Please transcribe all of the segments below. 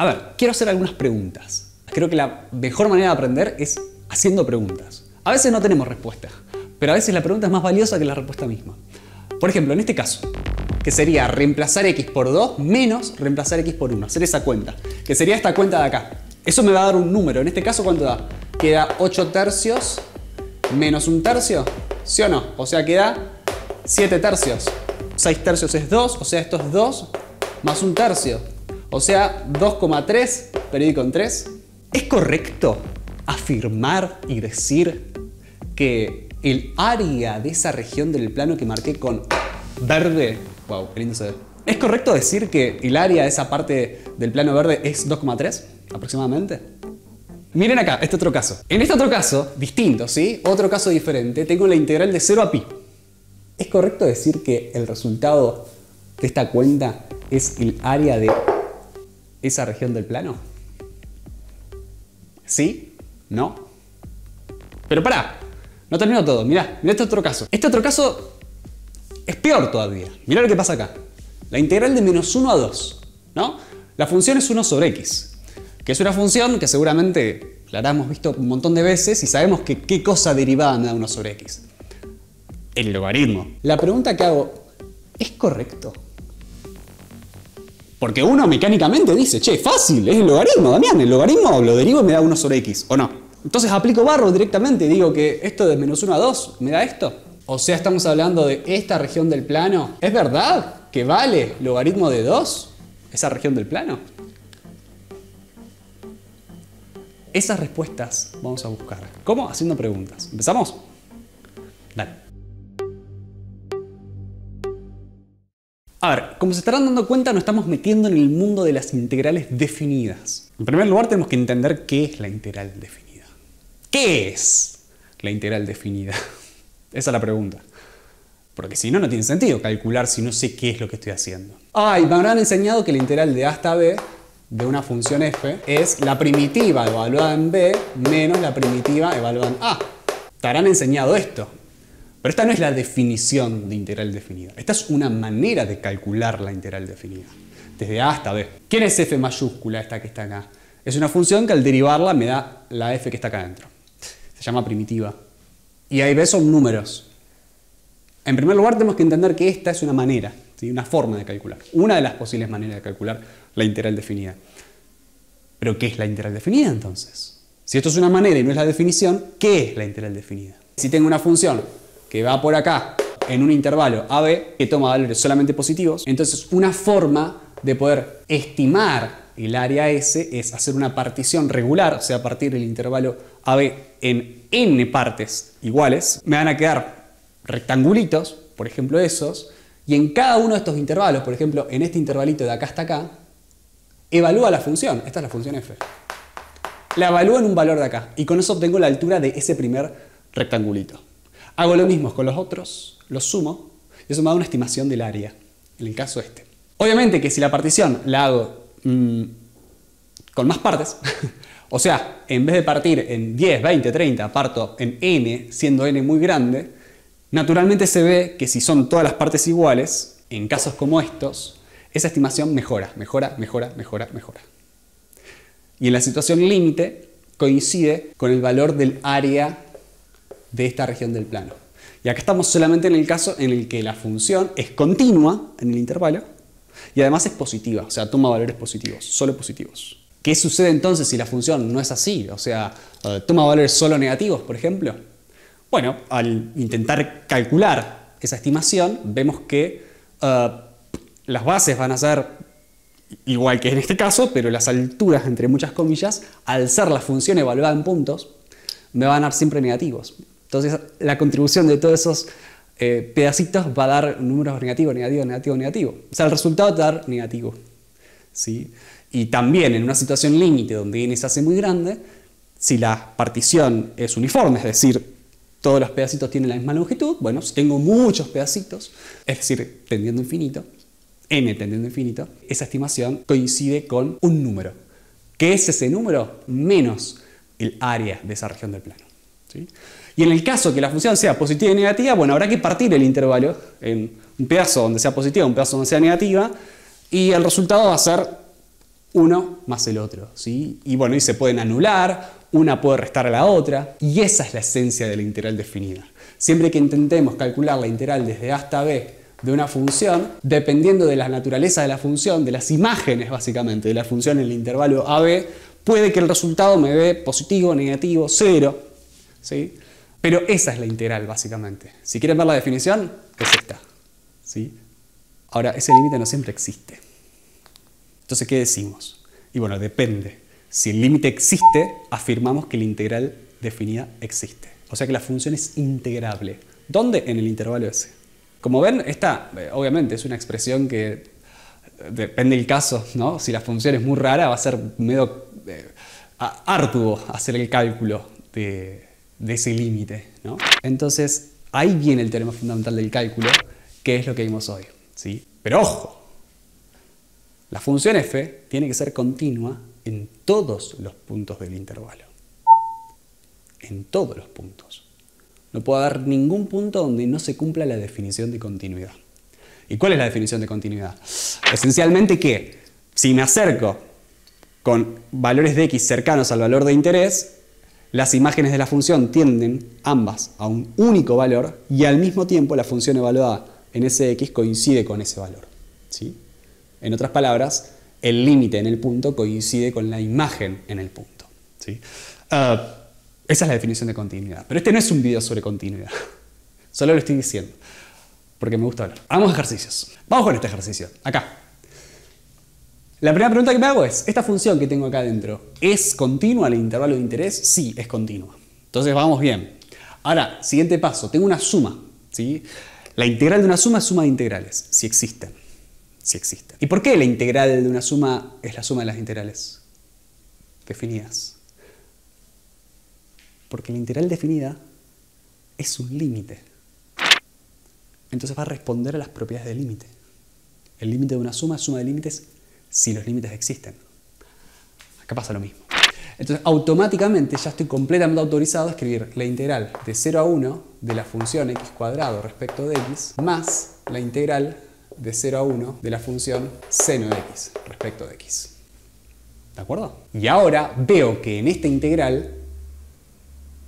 A ver, quiero hacer algunas preguntas. Creo que la mejor manera de aprender es haciendo preguntas. A veces no tenemos respuesta, pero a veces la pregunta es más valiosa que la respuesta misma. Por ejemplo, en este caso, que sería reemplazar x por 2 menos reemplazar x por 1. Hacer esa cuenta, que sería esta cuenta de acá. Eso me va a dar un número. En este caso, ¿cuánto da? Queda 8 tercios menos 1 tercio, ¿sí o no? O sea, queda 7 tercios. 6 tercios es 2, o sea, esto es 2 más 1 tercio. O sea, 2,3 dividido con 3. ¿Es correcto afirmar y decir que el área de esa región del plano que marqué con verde, wow, qué lindo se ve. ¿Es correcto decir que el área de esa parte del plano verde es 2,3 aproximadamente? Miren acá, este otro caso. En este otro caso, distinto, ¿sí? Otro caso diferente, tengo la integral de 0 a pi. ¿Es correcto decir que el resultado de esta cuenta es el área de esa región del plano? ¿Sí? ¿No? Pero pará, no termino todo. Mirá este otro caso. Este otro caso es peor todavía. Mirá lo que pasa acá. La integral de menos 1 a 2, ¿no? La función es 1 sobre x, que es una función que seguramente la habremos visto un montón de veces y sabemos que qué cosa derivada me da 1 sobre x. El logaritmo. La pregunta que hago, ¿es correcto? Porque uno mecánicamente dice, che, fácil, es el logaritmo, Damián, el logaritmo lo derivo y me da 1 sobre x, ¿o no? Entonces aplico barro directamente y digo que esto de menos 1 a 2 me da esto. O sea, estamos hablando de esta región del plano. ¿Es verdad que vale logaritmo de 2 esa región del plano? Esas respuestas vamos a buscar. ¿Cómo? Haciendo preguntas. ¿Empezamos? Dale. A ver, como se estarán dando cuenta, nos estamos metiendo en el mundo de las integrales definidas. En primer lugar, tenemos que entender qué es la integral definida. ¿Qué es la integral definida? Esa es la pregunta. Porque si no, no tiene sentido calcular si no sé qué es lo que estoy haciendo. Y me habrán enseñado que la integral de a hasta b de una función f es la primitiva evaluada en b menos la primitiva evaluada en a. Te habrán enseñado esto. Pero esta no es la definición de integral definida. Esta es una manera de calcular la integral definida. Desde a hasta b. ¿Quién es f mayúscula esta que está acá? Es una función que al derivarla me da la f que está acá adentro. Se llama primitiva. Y a y b son números. En primer lugar tenemos que entender que esta es una manera, ¿sí? Una forma de calcular. Una de las posibles maneras de calcular la integral definida. ¿Pero qué es la integral definida entonces? Si esto es una manera y no es la definición, ¿qué es la integral definida? Si tengo una función que va por acá en un intervalo AB que toma valores solamente positivos, entonces una forma de poder estimar el área S es hacer una partición regular, o sea, partir el intervalo AB en n partes iguales. Me van a quedar rectangulitos, por ejemplo esos, y en cada uno de estos intervalos, por ejemplo en este intervalito de acá hasta acá, evalúa la función. Esta es la función f. La evalúo en un valor de acá y con eso obtengo la altura de ese primer rectangulito. Hago lo mismo con los otros, los sumo y eso me da una estimación del área, en el caso este. Obviamente que si la partición la hago con más partes, o sea, en vez de partir en 10, 20, 30, parto en n, siendo n muy grande, naturalmente se ve que si son todas las partes iguales, en casos como estos, esa estimación mejora. Y en la situación límite coincide con el valor del área de esta región del plano. Y acá estamos solamente en el caso en el que la función es continua en el intervalo y además es positiva, o sea, toma valores positivos, solo positivos. ¿Qué sucede entonces si la función no es así? O sea, toma valores solo negativos, por ejemplo. Bueno, al intentar calcular esa estimación, vemos que las bases van a ser igual que en este caso, pero las alturas, entre muchas comillas, al ser la función evaluada en puntos, me van a dar siempre negativos. Entonces, la contribución de todos esos pedacitos va a dar números negativos, negativo, negativo, negativo. O sea, el resultado te va a dar negativo, ¿sí? Y también en una situación límite donde n se hace muy grande, si la partición es uniforme, es decir, todos los pedacitos tienen la misma longitud, bueno, si tengo muchos pedacitos, es decir, tendiendo a infinito, n tendiendo a infinito, esa estimación coincide con un número. ¿Qué es ese número? Menos el área de esa región del plano, ¿sí? Y en el caso que la función sea positiva y negativa, bueno, habrá que partir el intervalo en un pedazo donde sea positiva, un pedazo donde sea negativa, y el resultado va a ser uno más el otro, ¿sí? Y bueno, y se pueden anular, una puede restar a la otra, y esa es la esencia de la integral definida. Siempre que intentemos calcular la integral desde A hasta B de una función, dependiendo de la naturaleza de la función, de las imágenes básicamente de la función en el intervalo AB, puede que el resultado me dé positivo, negativo, cero, ¿sí? Pero esa es la integral básicamente. Si quieren ver la definición, es esta, ¿sí? Ahora, ese límite no siempre existe. Entonces, ¿qué decimos? Y bueno, depende. Si el límite existe, afirmamos que la integral definida existe. O sea que la función es integrable. ¿Dónde? En el intervalo S. Como ven, esta obviamente es una expresión que depende del caso, ¿no? Si la función es muy rara, va a ser medio arduo hacer el cálculo de ese límite, ¿no? Entonces, ahí viene el teorema fundamental del cálculo, que es lo que vimos hoy, ¿sí? Pero ojo, la función f tiene que ser continua en todos los puntos del intervalo. En todos los puntos. No puede haber ningún punto donde no se cumpla la definición de continuidad. ¿Y cuál es la definición de continuidad? Esencialmente que si me acerco con valores de x cercanos al valor de interés, las imágenes de la función tienden ambas a un único valor y al mismo tiempo la función evaluada en ese x coincide con ese valor, ¿sí? En otras palabras, el límite en el punto coincide con la imagen en el punto, ¿sí? Esa es la definición de continuidad. Pero este no es un video sobre continuidad. Solo lo estoy diciendo, porque me gusta hablar. Hagamos ejercicios. Vamos con este ejercicio, acá. La primera pregunta que me hago es, ¿esta función que tengo acá adentro es continua al intervalo de interés? Sí, es continua. Entonces vamos bien. Ahora, siguiente paso, tengo una suma, ¿sí? La integral de una suma es suma de integrales, si existen. Si existen. ¿Y por qué la integral de una suma es la suma de las integrales definidas? Porque la integral definida es un límite. Entonces va a responder a las propiedades del límite. El límite de una suma es suma de límites si los límites existen. Acá pasa lo mismo. Entonces automáticamente ya estoy completamente autorizado a escribir la integral de 0 a 1 de la función x cuadrado respecto de x más la integral de 0 a 1 de la función seno de x respecto de x. ¿De acuerdo? Y ahora veo que en esta integral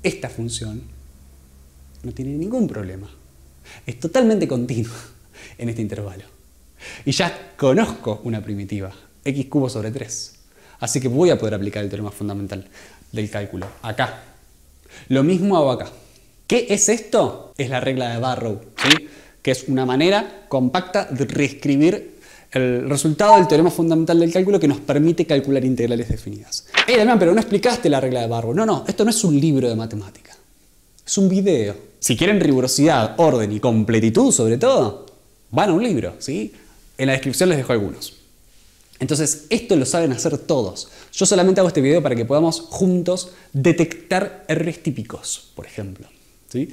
esta función no tiene ningún problema. Es totalmente continua en este intervalo. Y ya conozco una primitiva, x cubo sobre 3. Así que voy a poder aplicar el teorema fundamental del cálculo acá. Lo mismo hago acá. ¿Qué es esto? Es la regla de Barrow, ¿sí? Que es una manera compacta de reescribir el resultado del teorema fundamental del cálculo que nos permite calcular integrales definidas. Damián, pero no explicaste la regla de Barrow. No, esto no es un libro de matemática. Es un video. Si quieren rigurosidad, orden y completitud sobre todo, van a un libro, ¿sí? En la descripción les dejo algunos. Entonces, esto lo saben hacer todos. Yo solamente hago este video para que podamos juntos detectar errores típicos, por ejemplo, ¿sí?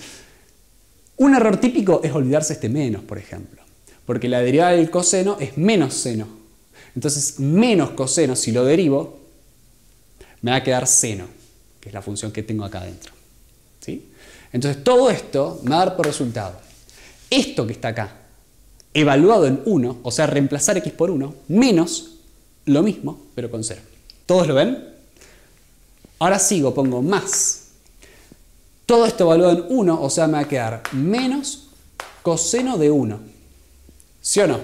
Un error típico es olvidarse este menos, por ejemplo. Porque la derivada del coseno es menos seno. Entonces, menos coseno, si lo derivo, me va a quedar seno, que es la función que tengo acá adentro, ¿sí? Entonces, todo esto me va a dar por resultado esto que está acá, evaluado en 1, o sea, reemplazar x por 1, menos lo mismo, pero con 0. ¿Todos lo ven? Ahora sigo, pongo más. Todo esto evaluado en 1, o sea, me va a quedar menos coseno de 1. ¿Sí o no?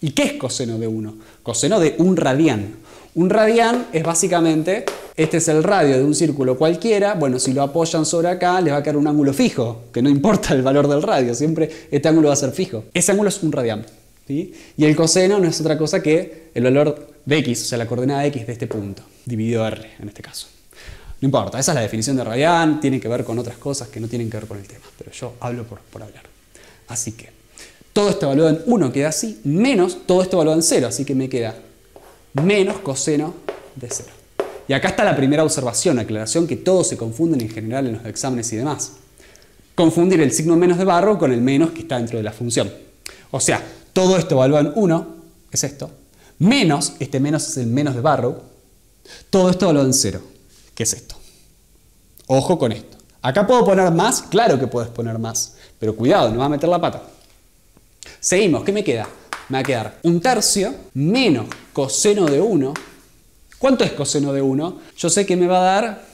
¿Y qué es coseno de 1? Coseno de un radián. Un radián es básicamente, este es el radio de un círculo cualquiera, bueno, si lo apoyan sobre acá, les va a quedar un ángulo fijo, que no importa el valor del radio, siempre este ángulo va a ser fijo. Ese ángulo es un radián, ¿sí? Y el coseno no es otra cosa que el valor de x, o sea, la coordenada x de este punto, dividido r en este caso. No importa, esa es la definición de radián, tiene que ver con otras cosas que no tienen que ver con el tema, pero yo hablo por hablar. Así que, todo esto evaluado en 1 queda así, menos todo esto evaluado en 0, así que me queda menos coseno de 0. Y acá está la primera observación, aclaración que todos se confunden en general en los exámenes y demás. Confundir el signo menos de Barrow con el menos que está dentro de la función. O sea, todo esto evaluado en 1 es esto, menos, este menos es el menos de Barrow, todo esto evaluado en 0, que es esto. Ojo con esto. ¿Acá puedo poner más? Claro que puedes poner más, pero cuidado, no va a meter la pata. Seguimos, ¿qué me queda? Me va a quedar un tercio menos coseno de 1 ¿Cuánto es coseno de 1? Yo sé que me va a dar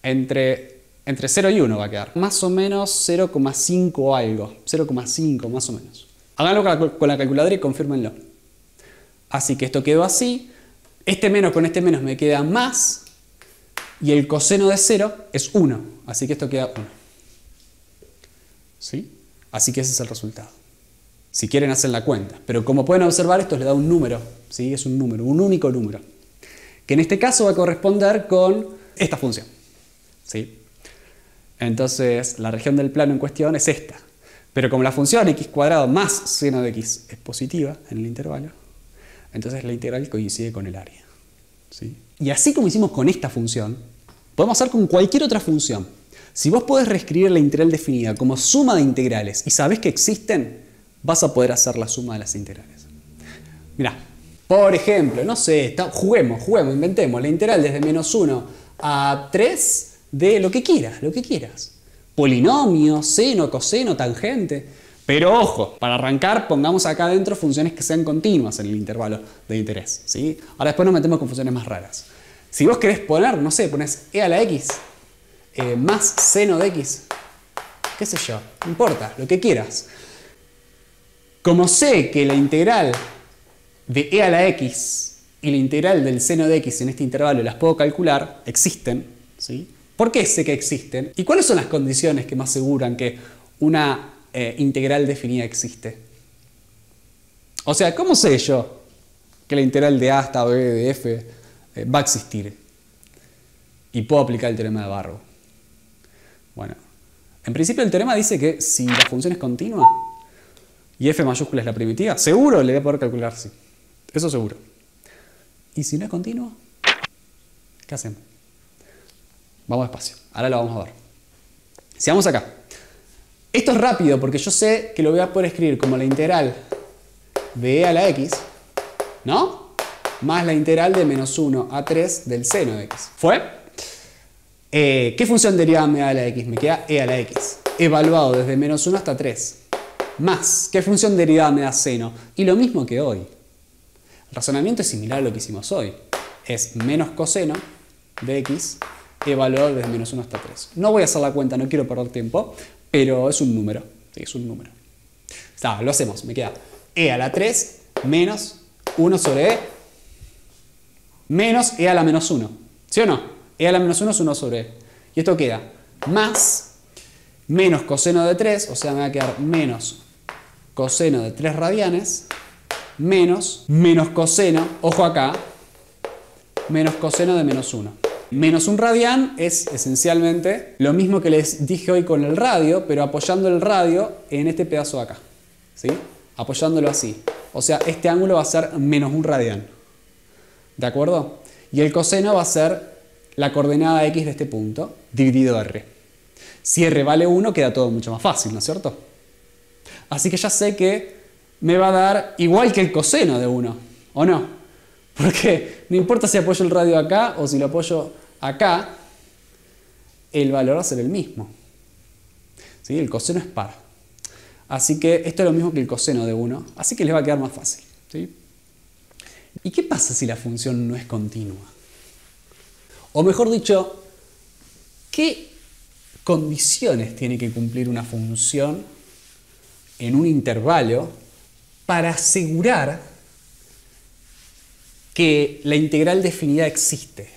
entre 0 y 1 va a quedar. Más o menos 0,5 o algo. 0,5 más o menos. Háganlo con la calculadora y confírmenlo. Así que esto quedó así. Este menos con este menos me queda más. Y el coseno de 0 es 1. Así que esto queda 1. ¿Sí? Así que ese es el resultado. Si quieren hacer la cuenta. Pero como pueden observar, esto le da un número. ¿Sí? Es un número, un único número. Que en este caso va a corresponder con esta función. ¿Sí? Entonces, la región del plano en cuestión es esta. Pero como la función x² más seno de x es positiva en el intervalo, entonces la integral coincide con el área. ¿Sí? Y así como hicimos con esta función, podemos hacer con cualquier otra función. Si vos podés reescribir la integral definida como suma de integrales y sabés que existen, vas a poder hacer la suma de las integrales. Mirá, por ejemplo, no sé, juguemos, inventemos la integral desde -1 a 3 de lo que quieras. Polinomio, seno, coseno, tangente. Pero ojo, para arrancar pongamos acá adentro funciones que sean continuas en el intervalo de interés. ¿Sí? Ahora después nos metemos con funciones más raras. Si vos querés poner, no sé, pones e a la x más seno de x, qué sé yo, no importa, lo que quieras. Como sé que la integral de e a la x y la integral del seno de x en este intervalo las puedo calcular, existen, ¿sí? ¿Por qué sé que existen? ¿Y cuáles son las condiciones que me aseguran que una integral definida existe? O sea, ¿cómo sé yo que la integral de a hasta b de f va a existir? Y puedo aplicar el teorema de Barrow. Bueno, en principio el teorema dice que si la función es continua y f mayúscula es la primitiva, seguro le voy a poder calcular, sí. Eso seguro. ¿Y si no es continua? ¿Qué hacemos? Vamos despacio. Ahora lo vamos a ver. Si vamos acá. Esto es rápido porque yo sé que lo voy a poder escribir como la integral de e a la x, ¿no? Más la integral de -1 a 3 del seno de x. ¿Fue? ¿Qué función derivada me da la x? Me queda e a la x, evaluado desde -1 hasta 3. Más, ¿qué función derivada me da seno? Y lo mismo que hoy. El razonamiento es similar a lo que hicimos hoy. Es menos coseno de x evaluado desde -1 hasta 3. No voy a hacer la cuenta, no quiero perder tiempo, pero es un número. Sí, es un número. Está, lo hacemos. Me queda e a la 3 menos 1 sobre e menos e a la -1. ¿Sí o no? E a la -1 es 1 sobre e. Y esto queda más menos coseno de 3, o sea, me va a quedar menos coseno de 3 radianes, menos coseno, ojo acá, menos coseno de -1. Menos un radián es esencialmente lo mismo que les dije hoy con el radio, pero apoyando el radio en este pedazo de acá. ¿Sí? Apoyándolo así. O sea, este ángulo va a ser menos un radián. ¿De acuerdo? Y el coseno va a ser la coordenada x de este punto dividido r. Si r vale 1, queda todo mucho más fácil, ¿no es cierto? Así que ya sé que me va a dar igual que el coseno de 1, ¿o no? Porque no importa si apoyo el radio acá o si lo apoyo acá, el valor va a ser el mismo. ¿Sí? El coseno es par. Así que esto es lo mismo que el coseno de 1, así que les va a quedar más fácil. ¿Sí? ¿Y qué pasa si la función no es continua? O mejor dicho, ¿qué condiciones tiene que cumplir una función en un intervalo para asegurar que la integral definida existe?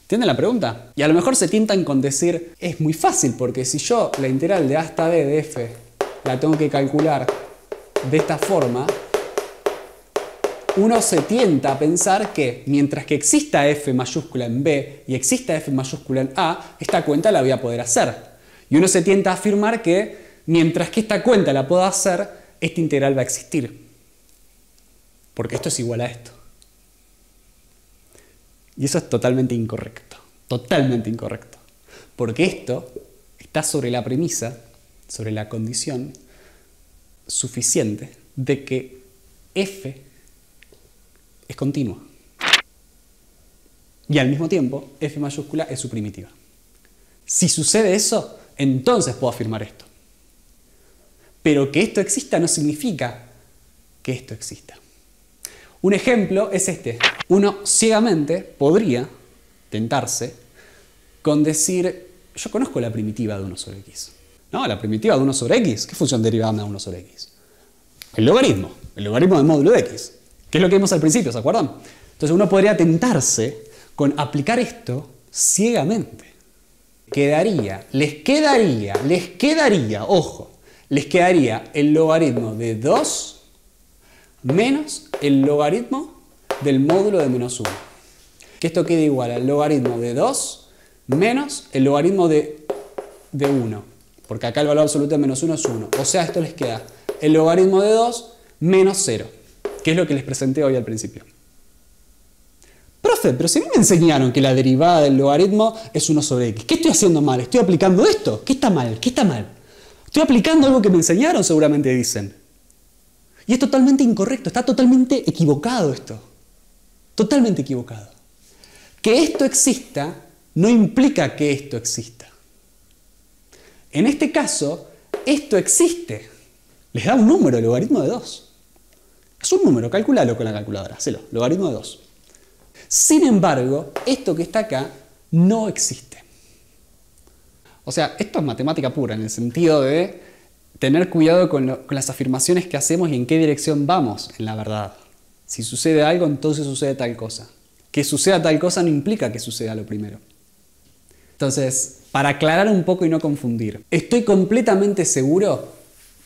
¿Entienden la pregunta? Y a lo mejor se tientan con decir, es muy fácil, porque si yo la integral de a hasta b de f la tengo que calcular de esta forma, uno se tienta a pensar que mientras que exista f mayúscula en b y exista f mayúscula en a, esta cuenta la voy a poder hacer. Y uno se tienta a afirmar que mientras que esta cuenta la pueda hacer, esta integral va a existir. Porque esto es igual a esto. Y eso es totalmente incorrecto. Totalmente incorrecto. Porque esto está sobre la premisa, sobre la condición suficiente de que f es continua. Y al mismo tiempo, f mayúscula es su primitiva. Si sucede eso, entonces puedo afirmar esto. Pero que esto exista no significa que esto exista. Un ejemplo es este. Uno ciegamente podría tentarse con decir, yo conozco la primitiva de 1 sobre x. No, la primitiva de 1 sobre x, ¿qué función derivada me da 1 sobre x? El logaritmo del módulo de x, que es lo que vimos al principio, ¿se acuerdan? Entonces uno podría tentarse con aplicar esto ciegamente. Les quedaría, ojo, les quedaría el logaritmo de 2 menos el logaritmo del módulo de menos 1. Que esto quede igual al logaritmo de 2 menos el logaritmo de 1. Porque acá el valor absoluto de menos 1 es 1. O sea, esto les queda el logaritmo de 2 menos 0. Que es lo que les presenté hoy al principio. Profe, pero si a mí me enseñaron que la derivada del logaritmo es 1 sobre x. ¿Qué estoy haciendo mal? ¿Estoy aplicando esto? ¿Qué está mal? ¿Qué está mal? Estoy aplicando algo que me enseñaron, seguramente dicen. Y es totalmente incorrecto, está totalmente equivocado esto. Totalmente equivocado. Que esto exista no implica que esto exista. En este caso, esto existe. Les da un número, el logaritmo de 2. Es un número, calculalo con la calculadora, hacelo, logaritmo de 2. Sin embargo, esto que está acá no existe. O sea, esto es matemática pura, en el sentido de tener cuidado con las afirmaciones que hacemos y en qué dirección vamos en la verdad. Si sucede algo, entonces sucede tal cosa. Que suceda tal cosa no implica que suceda lo primero. Entonces, para aclarar un poco y no confundir, estoy completamente seguro,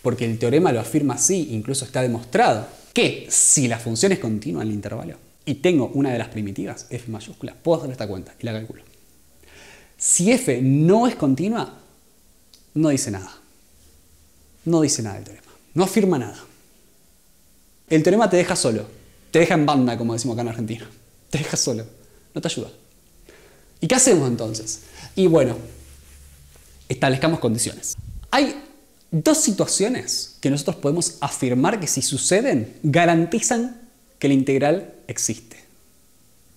porque el teorema lo afirma así, incluso está demostrado, que si la función es continua en el intervalo y tengo una de las primitivas, f mayúscula, puedo hacer esta cuenta y la calculo. Si f no es continua, no dice nada. No dice nada el teorema. No afirma nada. El teorema te deja solo. Te deja en banda, como decimos acá en Argentina. Te deja solo. No te ayuda. ¿Y qué hacemos entonces? Y bueno, establezcamos condiciones. Hay dos situaciones que nosotros podemos afirmar que si suceden, garantizan que la integral existe.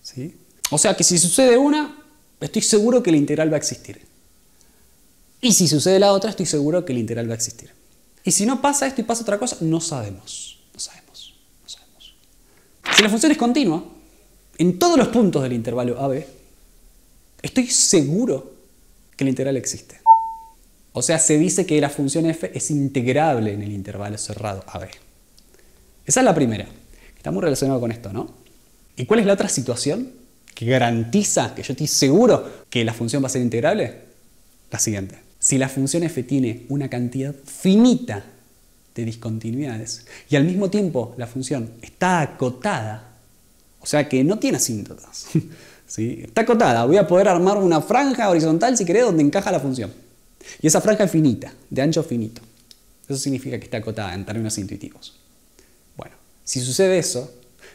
¿Sí? O sea que si sucede una, estoy seguro que la integral va a existir. Y si sucede la otra, estoy seguro que la integral va a existir. Y si no pasa esto y pasa otra cosa, no sabemos. No sabemos. No sabemos. Si la función es continua, en todos los puntos del intervalo AB, estoy seguro que la integral existe. O sea, se dice que la función f es integrable en el intervalo cerrado AB. Esa es la primera. Está muy relacionado con esto, ¿no? ¿Y cuál es la otra situación que garantiza que yo estoy seguro que la función va a ser integrable? La siguiente. Si la función f tiene una cantidad finita de discontinuidades y al mismo tiempo la función está acotada, o sea que no tiene asíntotas, ¿sí? Está acotada, voy a poder armar una franja horizontal, si querés, donde encaja la función. Y esa franja es finita, de ancho finito. Eso significa que está acotada en términos intuitivos. Bueno, si sucede eso,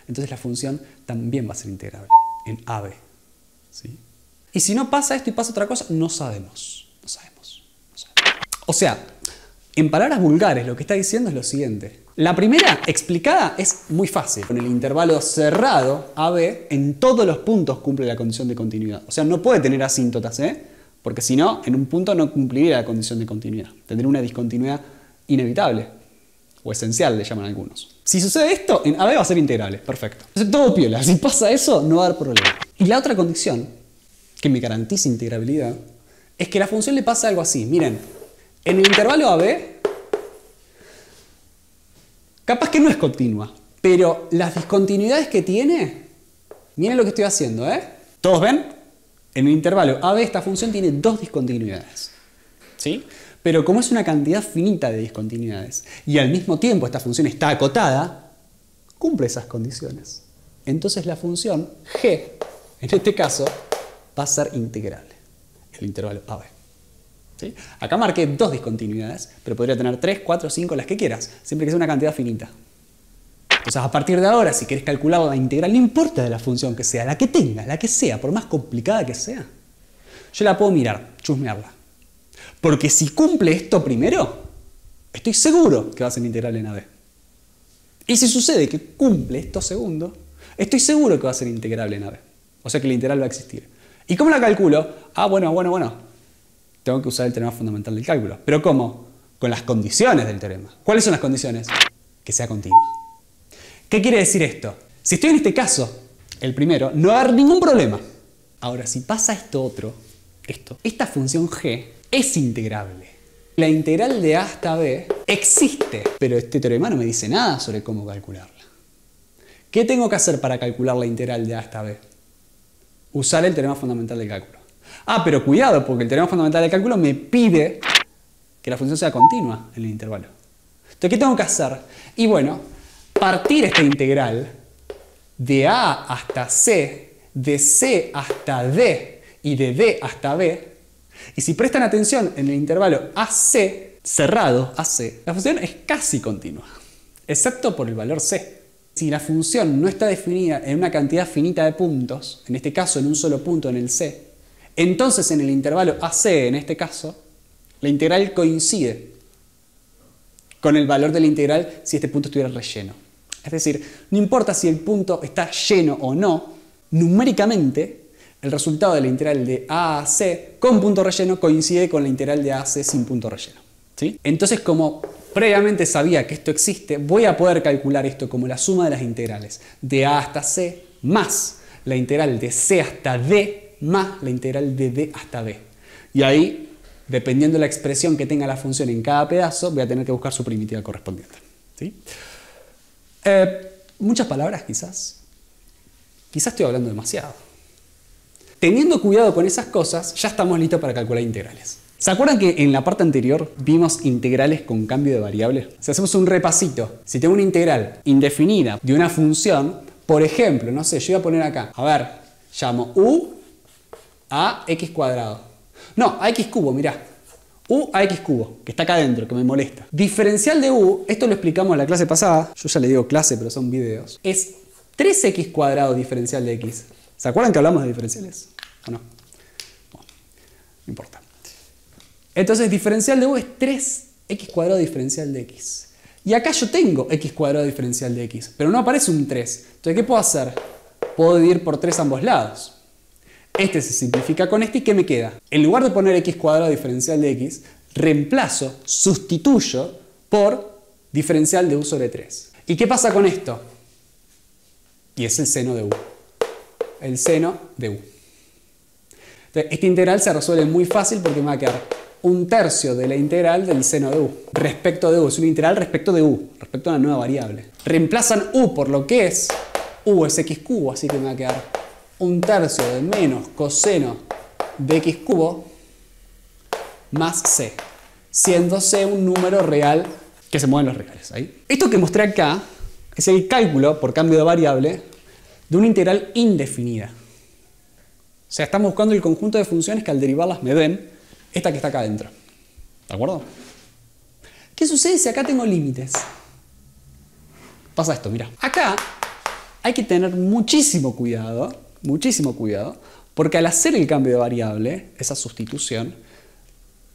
entonces la función también va a ser integrable en AB. ¿Sí? Y si no pasa esto y pasa otra cosa, no sabemos. No sabemos. No sabemos. O sea, en palabras vulgares, lo que está diciendo es lo siguiente. La primera explicada es muy fácil. Con el intervalo cerrado, AB, en todos los puntos cumple la condición de continuidad. O sea, no puede tener asíntotas, porque si no, en un punto no cumpliría la condición de continuidad. Tendría una discontinuidad inevitable. O esencial, le llaman algunos. Si sucede esto, en AB va a ser integrable. Perfecto. Entonces, todo piola. Si pasa eso, no va a haber problema. Y la otra condición que me garantiza integrabilidad es que la función le pasa algo así. Miren, en el intervalo AB, capaz que no es continua, pero las discontinuidades que tiene, miren lo que estoy haciendo, ¿Todos ven? En el intervalo AB esta función tiene dos discontinuidades. ¿Sí? Pero como es una cantidad finita de discontinuidades y al mismo tiempo esta función está acotada, cumple esas condiciones. Entonces la función g, en este caso, va a ser integrable. El intervalo AB. ¿Sí? Acá marqué dos discontinuidades, pero podría tener 3, 4, 5, las que quieras, siempre que sea una cantidad finita. Entonces a partir de ahora, si querés calcular la integral, no importa de la función que sea, la que tenga, la que sea, por más complicada que sea, yo la puedo mirar, chusmearla. Porque si cumple esto primero, estoy seguro que va a ser integral en AB. Y si sucede que cumple esto segundo, estoy seguro que va a ser integrable en AB. O sea que la integral va a existir. ¿Y cómo la calculo? Ah, bueno. Tengo que usar el teorema fundamental del cálculo. ¿Pero cómo? Con las condiciones del teorema. ¿Cuáles son las condiciones? Que sea continua. ¿Qué quiere decir esto? Si estoy en este caso, el primero, no va a haber ningún problema. Ahora, si pasa esto otro, esta función g es integrable. La integral de a hasta b existe, pero este teorema no me dice nada sobre cómo calcularla. ¿Qué tengo que hacer para calcular la integral de a hasta b? Usar el teorema fundamental del cálculo. Ah, pero cuidado, porque el teorema fundamental del cálculo me pide que la función sea continua en el intervalo. Entonces, ¿qué tengo que hacer? Y bueno, partir esta integral de a hasta c, de c hasta d y de d hasta b. Y si prestan atención en el intervalo AC, cerrado AC, la función es casi continua, excepto por el valor C. Si la función no está definida en una cantidad finita de puntos, en este caso en un solo punto en el C, entonces en el intervalo AC, en este caso, la integral coincide con el valor de la integral si este punto estuviera relleno. Es decir, no importa si el punto está lleno o no, numéricamente el resultado de la integral de a a c con punto relleno coincide con la integral de a a c sin punto relleno. ¿Sí? Entonces, como previamente sabía que esto existe, voy a poder calcular esto como la suma de las integrales de a hasta c más la integral de c hasta d más la integral de d hasta b. Y ahí, dependiendo de la expresión que tenga la función en cada pedazo, voy a tener que buscar su primitiva correspondiente. ¿Sí? Muchas palabras quizás. Quizás estoy hablando demasiado. Teniendo cuidado con esas cosas, ya estamos listos para calcular integrales. ¿Se acuerdan que en la parte anterior vimos integrales con cambio de variable? Si hacemos un repasito, si tengo una integral indefinida de una función, por ejemplo, no sé, yo voy a poner acá, a ver, llamo u a x cuadrado. No, a x cubo, mirá. U a x cubo, que está acá adentro, que me molesta. Diferencial de u, esto lo explicamos en la clase pasada, yo ya le digo clase, pero son videos, es 3x cuadrado diferencial de x. ¿Se acuerdan que hablamos de diferenciales? ¿O no? Bueno, no importa. Entonces, diferencial de u es 3x cuadrado diferencial de x. Y acá yo tengo x cuadrado diferencial de x, pero no aparece un 3. Entonces, ¿qué puedo hacer? Puedo dividir por 3 ambos lados. Este se simplifica con este y ¿qué me queda? En lugar de poner x cuadrado diferencial de x, reemplazo, sustituyo por diferencial de u sobre 3. ¿Y qué pasa con esto? Y es el seno de u. El seno de u. Entonces, esta integral se resuelve muy fácil porque me va a quedar 1/3 de la integral del seno de u. Respecto de u. Es una integral respecto de u. Respecto a una nueva variable. Reemplazan u por lo que es. U es x cubo, así que me va a quedar 1/3 de menos coseno de x cubo más c. Siendo c un número real que se mueven los reales. ¿Ahí? Esto que mostré acá es el cálculo por cambio de variable de una integral indefinida. O sea, estamos buscando el conjunto de funciones que al derivarlas me den esta que está acá adentro. ¿De acuerdo? ¿Qué sucede si acá tengo límites? Pasa esto, mira. Acá hay que tener muchísimo cuidado, porque al hacer el cambio de variable, esa sustitución,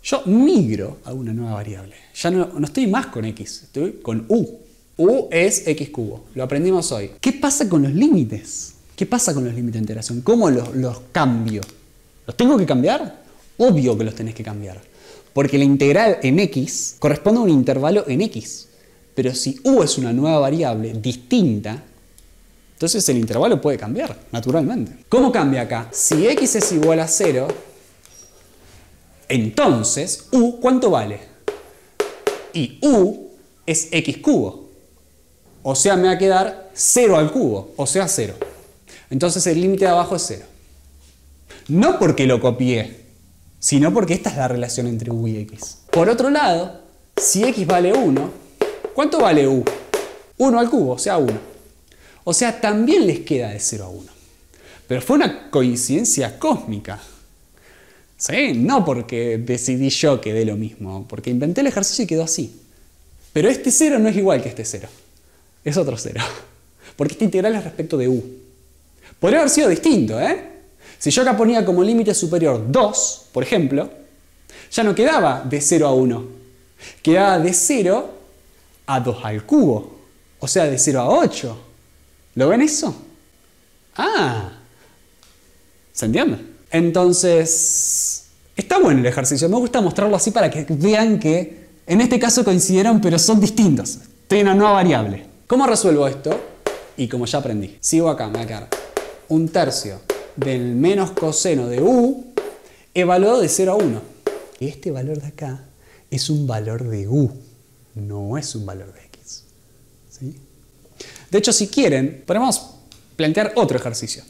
yo migro a una nueva variable. Ya no estoy más con x, estoy con u. U es x cubo, lo aprendimos hoy. ¿Qué pasa con los límites? ¿Qué pasa con los límites de integración? ¿Cómo los cambio? ¿Los tengo que cambiar? Obvio que los tenés que cambiar. Porque la integral en x corresponde a un intervalo en x. Pero si u es una nueva variable distinta, entonces el intervalo puede cambiar, naturalmente. ¿Cómo cambia acá? Si x es igual a 0, entonces u, ¿cuánto vale? Y u es x cubo. O sea, me va a quedar 0 al cubo, o sea 0. Entonces el límite de abajo es 0. No porque lo copié, sino porque esta es la relación entre u y x. Por otro lado, si x vale 1, ¿cuánto vale u? 1 al cubo, o sea 1. O sea, también les queda de 0 a 1. Pero fue una coincidencia cósmica. ¿Sí? No porque decidí yo que dé lo mismo, porque inventé el ejercicio y quedó así. Pero este 0 no es igual que este 0. Es otro 0. Porque esta integral es respecto de u. Podría haber sido distinto, ¿eh? Si yo acá ponía como límite superior 2, por ejemplo, ya no quedaba de 0 a 1. Quedaba de 0 a 2 al cubo. O sea, de 0 a 8. ¿Lo ven eso? Ah. ¿Se entiende? Entonces, está bueno el ejercicio. Me gusta mostrarlo así para que vean que en este caso coincidieron, pero son distintos. Estoy en una nueva variable. ¿Cómo resuelvo esto? Y como ya aprendí, sigo acá, me va a quedar 1/3 del menos coseno de u evaluado de 0 a 1. Este valor de acá es un valor de u, no es un valor de x. ¿Sí? De hecho, si quieren, podemos plantear otro ejercicio,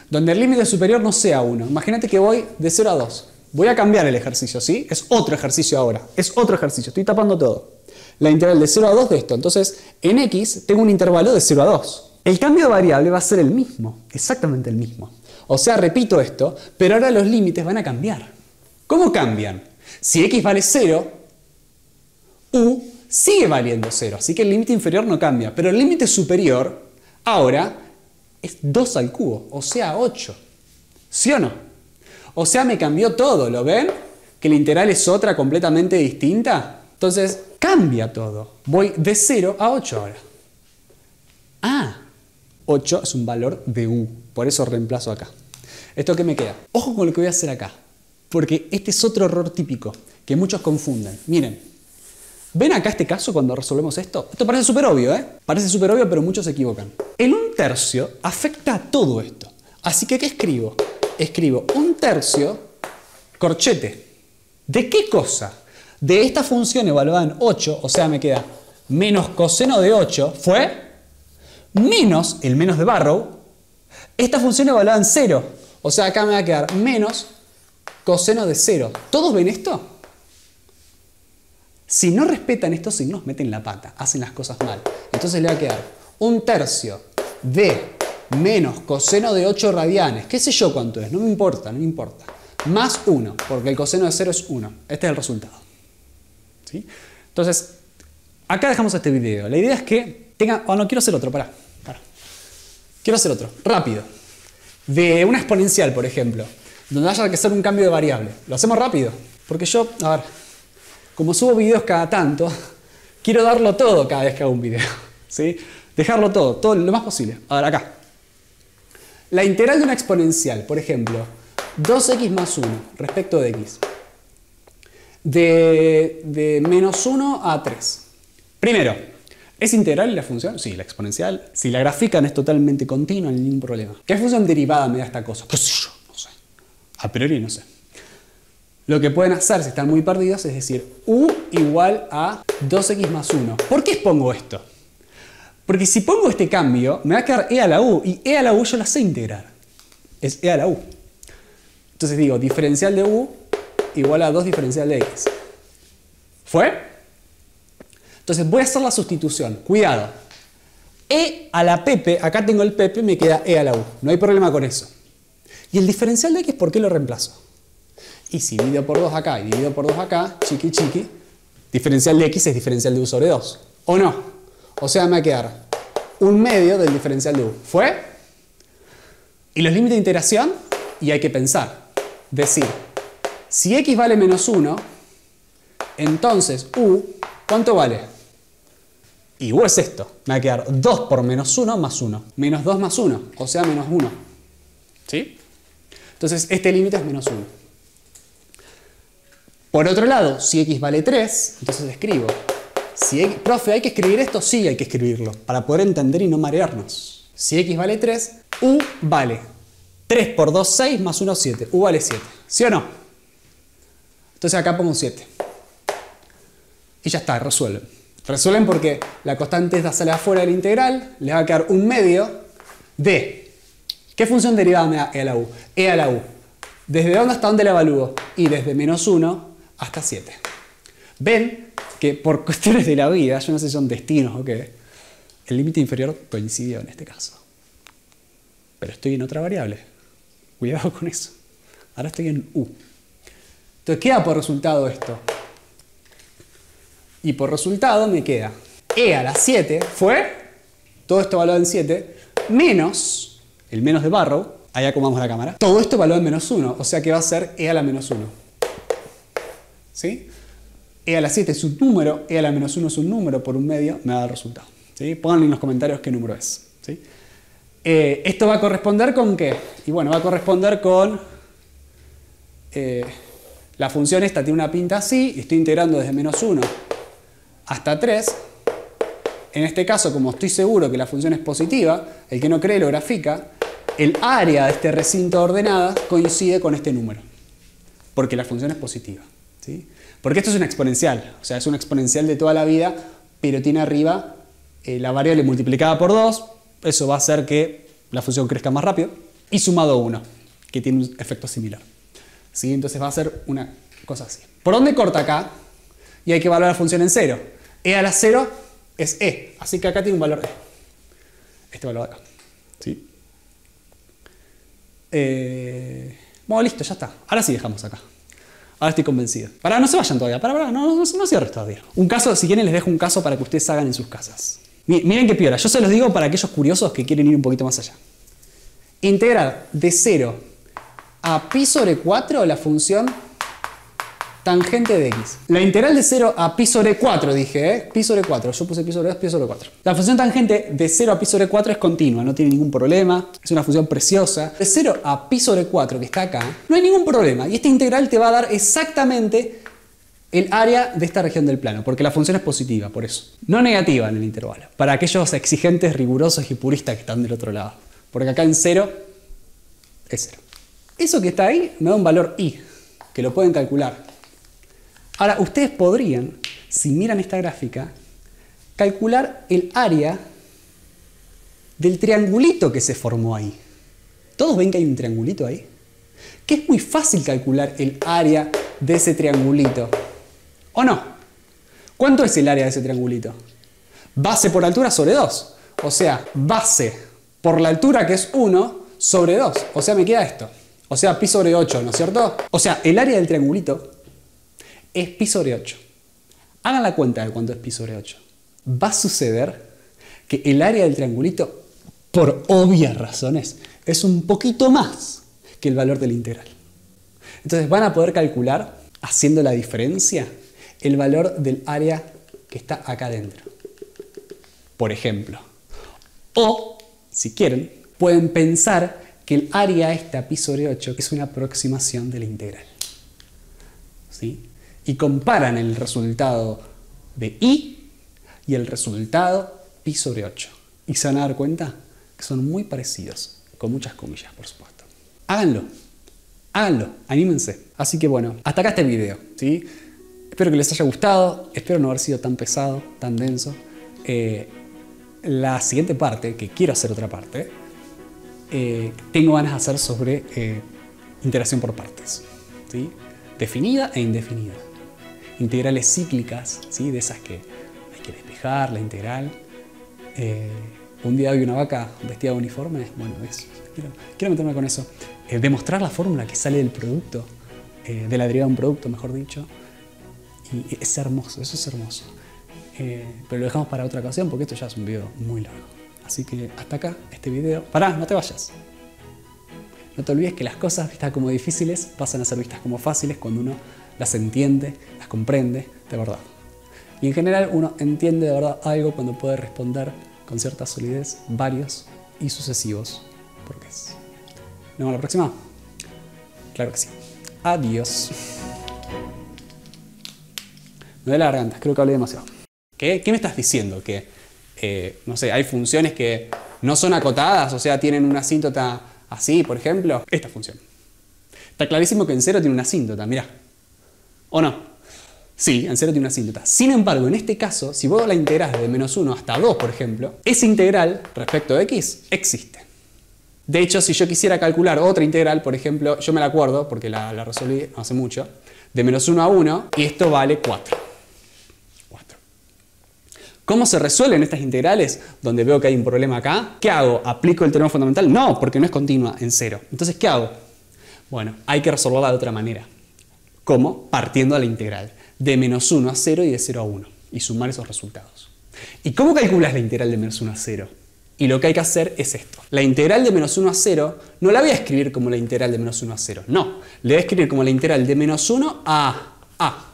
donde el límite superior no sea 1. Imagínate que voy de 0 a 2. Voy a cambiar el ejercicio, ¿sí? Es otro ejercicio ahora. Es otro ejercicio. Estoy tapando todo. La integral de 0 a 2 de esto. Entonces, en x tengo un intervalo de 0 a 2. El cambio de variable va a ser el mismo. Exactamente el mismo. O sea, repito esto, pero ahora los límites van a cambiar. ¿Cómo cambian? Si x vale 0, u sigue valiendo 0. Así que el límite inferior no cambia. Pero el límite superior, ahora, es 2 al cubo. O sea, 8. ¿Sí o no? O sea, me cambió todo. ¿Lo ven? Que la integral es otra completamente distinta. Entonces, cambia todo. Voy de 0 a 8 ahora. Ah, 8 es un valor de u. Por eso reemplazo acá. ¿Esto qué me queda? Ojo con lo que voy a hacer acá. Porque este es otro error típico que muchos confunden. Miren, ¿ven acá este caso cuando resolvemos esto? Esto parece súper obvio, ¿eh? Parece súper obvio, pero muchos se equivocan. El 1/3 afecta a todo esto. Así que, ¿qué escribo? Escribo 1/3 corchete. ¿De qué cosa? De esta función evaluada en 8, o sea, me queda menos coseno de 8, fue menos el menos de Barrow. Esta función evaluada en 0, o sea, acá me va a quedar menos coseno de 0. ¿Todos ven esto? Si no respetan estos signos, meten la pata, hacen las cosas mal. Entonces le va a quedar 1/3 de menos coseno de 8 radianes. ¿Qué sé yo cuánto es? No me importa, no me importa. Más 1, porque el coseno de 0 es 1. Este es el resultado. ¿Sí? Entonces, acá dejamos este video. La idea es que tenga... Oh, no, quiero hacer otro, pará. Quiero hacer otro, rápido. De una exponencial, por ejemplo, donde haya que hacer un cambio de variable. ¿Lo hacemos rápido? Porque yo, a ver, como subo videos cada tanto, quiero darlo todo cada vez que hago un video. ¿Sí? Dejarlo todo lo más posible. A ver, acá. La integral de una exponencial, por ejemplo, 2x más 1 respecto de x. De menos 1 a 3. Primero, ¿es integral la función? Sí, la exponencial. Si la grafican es totalmente continua, no hay ningún problema. ¿Qué función derivada me da esta cosa? ¿Qué sé yo? No sé. A priori no sé. Lo que pueden hacer si están muy perdidos es decir u igual a 2x más 1. ¿Por qué expongo esto? Porque si pongo este cambio, me va a quedar e a la u. Y e a la u yo la sé integrar. Es e a la u. Entonces digo, diferencial de u igual a 2 diferencial de x. ¿Fue? Entonces voy a hacer la sustitución. Cuidado. E a la Pepe, acá tengo el Pepe, me queda e a la u. No hay problema con eso. ¿Y el diferencial de x por qué lo reemplazo? Y si divido por 2 acá y divido por 2 acá, chiqui chiqui, diferencial de x es diferencial de u sobre 2. ¿O no? O sea, me va a quedar 1/2 del diferencial de u. ¿Fue? Y los límites de integración, y hay que pensar. Decir, si x vale menos 1, entonces u, ¿cuánto vale? Y u es esto. Me va a quedar 2 por menos 1 más 1. Menos 2 más 1, o sea, menos 1. ¿Sí? Entonces, este límite es menos 1. Por otro lado, si x vale 3, entonces escribo. Si x, profe, ¿hay que escribir esto? Sí, hay que escribirlo, para poder entender y no marearnos. Si x vale 3, u vale 3 por 2, 6, más 1, 7. U vale 7. ¿Sí o no? Entonces acá pongo 7. Y ya está, resuelven. Resuelven porque la constante esta sale afuera de la integral, les va a quedar 1/2 de... ¿Qué función derivada me da e a la u? E a la u. ¿Desde dónde hasta dónde la evalúo? Y desde menos 1 hasta 7. Ven que por cuestiones de la vida, yo no sé si son destinos o qué, el límite inferior coincidió en este caso. Pero estoy en otra variable. Cuidado con eso. Ahora estoy en u. Entonces, ¿qué da por resultado esto? Y por resultado me queda e a la 7 fue, todo esto evaluado en 7, menos, el menos de Barrow, ahí acomodamos la cámara, todo esto evaluado en menos 1, o sea que va a ser e a la menos 1. ¿Sí? E a la 7 es un número, e a la menos 1 es un número, por 1/2 me va a dar el resultado. ¿Sí? Pónganle en los comentarios qué número es. ¿Sí? ¿Esto va a corresponder con qué? Y bueno, va a corresponder con... la función esta tiene una pinta así, y estoy integrando desde menos 1 hasta 3. en este caso, como estoy seguro que la función es positiva, el que no cree lo grafica, el área de este recinto ordenada coincide con este número, porque la función es positiva, ¿sí? Porque esto es una exponencial, o sea, es una exponencial de toda la vida, pero tiene arriba la variable multiplicada por 2, eso va a hacer que la función crezca más rápido, y sumado 1, que tiene un efecto similar, ¿sí? Entonces va a ser una cosa así. ¿Por dónde corta acá? Y hay que evaluar la función en 0. E a la 0 es E, así que acá tiene un valor E. Este valor de acá, ¿sí? Bueno, listo, ya está. Ahora sí dejamos acá. Ahora estoy convencido. Pará, no se vayan todavía. Pará, no cierres todavía. Un caso, si quieren les dejo un caso para que ustedes hagan en sus casas. Miren qué piola. Yo se los digo para aquellos curiosos que quieren ir un poquito más allá. Integrar de 0 a pi sobre 4 la función tangente de x. La integral de 0 a pi sobre 4, dije, ¿eh? Pi sobre 4. Yo puse pi sobre 2, pi sobre 4. La función tangente de 0 a pi sobre 4 es continua, no tiene ningún problema. Es una función preciosa. De 0 a pi sobre 4, que está acá, no hay ningún problema. Y esta integral te va a dar exactamente el área de esta región del plano, porque la función es positiva, por eso. No negativa en el intervalo. Para aquellos exigentes, rigurosos y puristas que están del otro lado. Porque acá en 0 es 0. Eso que está ahí me da un valor i, que lo pueden calcular. Ahora, ustedes podrían, si miran esta gráfica, calcular el área del triangulito que se formó ahí. ¿Todos ven que hay un triangulito ahí? Que es muy fácil calcular el área de ese triangulito. ¿O no? ¿Cuánto es el área de ese triangulito? Base por altura sobre 2. O sea, base por la altura que es 1 sobre 2. O sea, me queda esto. O sea, pi sobre 8, ¿no es cierto? O sea, el área del triangulito es pi sobre 8. Hagan la cuenta de cuánto es pi sobre 8. Va a suceder que el área del triangulito, por obvias razones, es un poquito más que el valor de la integral. Entonces van a poder calcular, haciendo la diferencia, el valor del área que está acá adentro. Por ejemplo. O, si quieren, pueden pensar que el área esta, pi sobre 8, es una aproximación de la integral. ¿Sí? Y comparan el resultado de i y el resultado pi sobre 8. Y se van a dar cuenta que son muy parecidos, con muchas comillas, por supuesto. Háganlo, anímense. Así que bueno, hasta acá este video, ¿sí? Espero que les haya gustado, espero no haber sido tan pesado, tan denso. La siguiente parte, que quiero hacer otra parte, tengo ganas de hacer sobre integración por partes, ¿sí? Definida e indefinida. Integrales cíclicas, ¿sí? De esas que hay que despejar, la integral. Un día vi una vaca vestida de uniforme, bueno, quiero meterme con eso. Demostrar la fórmula que sale del producto, de la derivada de un producto, mejor dicho. Y es hermoso, eso es hermoso. Pero lo dejamos para otra ocasión porque esto ya es un video muy largo. Así que hasta acá este video. Pará, no te vayas. No te olvides que las cosas vistas como difíciles pasan a ser vistas como fáciles cuando uno las entiende, las comprende de verdad. Y en general uno entiende de verdad algo cuando puede responder con cierta solidez varios y sucesivos porqués. ¿Nos vemos la próxima? Claro que sí. Adiós. Me duele la garganta, creo que hablé demasiado. ¿Qué me estás diciendo? Que, no sé, hay funciones que no son acotadas, o sea, tienen una asíntota así, por ejemplo. Esta función. Está clarísimo que en 0 tiene una asíntota, mirá. ¿O no? Sí, en 0 tiene una asíntota. Sin embargo, en este caso, si vos la integrás de menos 1 hasta 2, por ejemplo, esa integral respecto de x existe. De hecho, si yo quisiera calcular otra integral, por ejemplo, yo me la acuerdo, porque la resolví no hace mucho, de menos 1 a 1, y esto vale 4. ¿Cómo se resuelven estas integrales donde veo que hay un problema acá? ¿Qué hago? ¿Aplico el teorema fundamental? No, porque no es continua en 0. Entonces, ¿qué hago? Bueno, hay que resolverla de otra manera. ¿Cómo? Partiendo de la integral de menos 1 a 0 y de 0 a 1 y sumar esos resultados. ¿Y cómo calculas la integral de menos 1 a 0? Y lo que hay que hacer es esto. La integral de menos 1 a 0 no la voy a escribir como la integral de menos 1 a 0. No, le voy a escribir como la integral de menos 1 a a.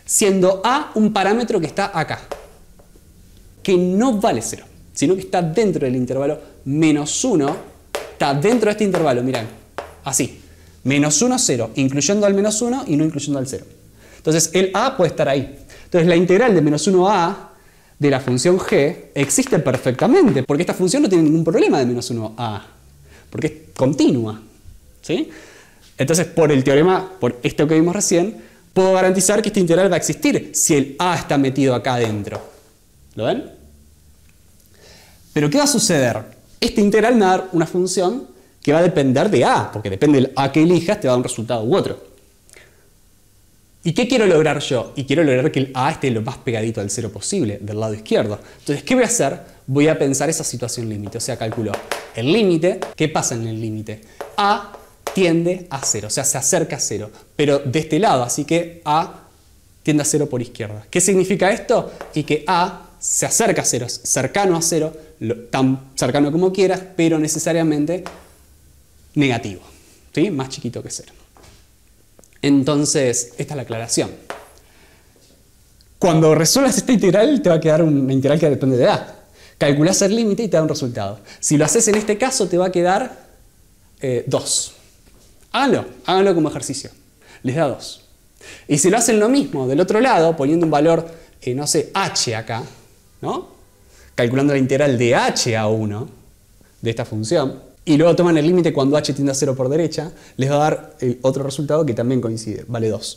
Siendo a un parámetro que está acá, que no vale 0, sino que está dentro del intervalo menos 1, está dentro de este intervalo, mirad, así, menos 1, 0, incluyendo al menos 1 y no incluyendo al 0. Entonces el a puede estar ahí. Entonces la integral de menos 1 a de la función g existe perfectamente, porque esta función no tiene ningún problema de menos 1 a, porque es continua, ¿sí? Entonces, por el teorema, por esto que vimos recién, puedo garantizar que este integral va a existir si el a está metido acá adentro. ¿Lo ven? Pero ¿qué va a suceder? Este integral me va a dar una función que va a depender de a, porque depende del a que elijas, te va a dar un resultado u otro. ¿Y qué quiero lograr yo? Y quiero lograr que el a esté lo más pegadito al cero posible, del lado izquierdo. Entonces, ¿qué voy a hacer? Voy a pensar esa situación límite. O sea, calculo el límite. ¿Qué pasa en el límite? A tiende a 0, o sea, se acerca a 0, pero de este lado, así que a tiende a 0 por izquierda. ¿Qué significa esto? Y que a se acerca a 0, cercano a 0, tan cercano como quieras, pero necesariamente negativo, ¿sí? Más chiquito que 0. Entonces, esta es la aclaración. Cuando resuelvas esta integral, te va a quedar una integral que depende de a. Calculás el límite y te da un resultado. Si lo haces en este caso, te va a quedar 2. Háganlo como ejercicio. Les da 2. Y si lo hacen lo mismo del otro lado, poniendo un valor, no sé, h acá, ¿no? Calculando la integral de h a 1 de esta función, y luego toman el límite cuando h tiende a 0 por derecha, les va a dar el otro resultado que también coincide, vale 2.